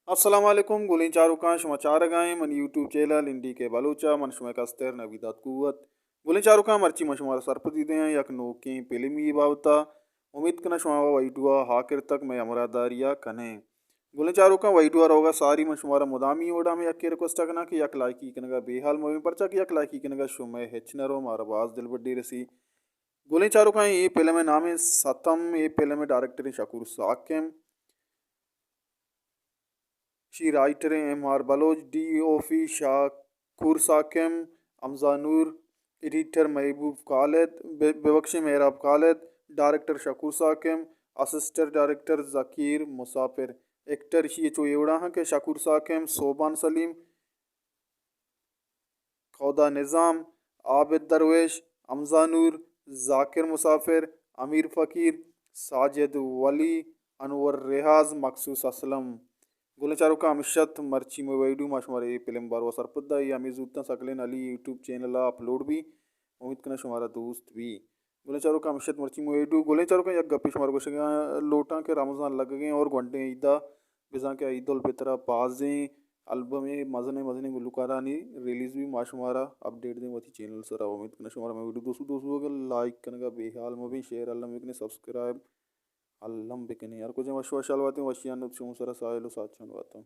अस्सलाम वालेकुम गुलिन चारुका समाचार गाएं मन यूट्यूब चैनल इंडी के बलूचा मन शुमे कस्तर नबीदात कुवत गुलिन चारुका मर्ची मशुमार सरपति दे यक नोकी पिलिमी बावता उम्मीद कना शुमा वैडुआ हाकिर तक मैं अमरादारिया कने गुलिन चारुका वैडुआ रोगा सारी मशुमारा मुदामी ओडा में यक रिक्वेस्ट कना कि यक लाइकी कनगा बेहाल मोवी परचा कि यक लाइकी कनगा शुमे हेचनरो मारा बाज दिल बड्डी रसी गुलिन चारुका ये फिल्म नामे सतम ये फिल्म डायरेक्टर शकूर साकिम शी writer M R Baloch D O P Shakoor Saqim अमजानूर एडिटर महबूब खालिद बेबख्शी Mehrab Khalid director Shakoor Saqim assistant director Zakir Musafir actor she चो एवड़ा हैं कि शकूर साकिम सोबान सलीम खौदा निज़ाम आबिद दरवेश अमजानूर जाकिर मुसाफिर अमीर फ़कीर साजिद वली अनवर रियाज मखसूस असलम गुलचारुका अमिशत मर्ची मोवैडू माशुमारे फिल्म बार सरपदा या अमीजुद्दन Saqlain Ali YouTube channel upload भी उम्मीद करना शुमारा दोस्त भी गुलचारुका अमिशत मर्ची मोवैडू गुलचारुका या गप्पी शुमार को लोटा के रमज़ान लग गए और घंटे ईदा बिजा के ईद उल फितर पाजे एल्बम मजने मजने गुलकारानी रिलीज भी माशुमारा अपडेट दें वही चैनल सर उम्मीद करना शुमारा मैं वीडियो दोस्तों दोस्तों अगर लाइक करने बेहाल में भी शेयर अल्लाह में सब्सक्राइब अल्लम बिकने यार कुछ वश वशाल वाते वशियान सरा साहिल साथ वाता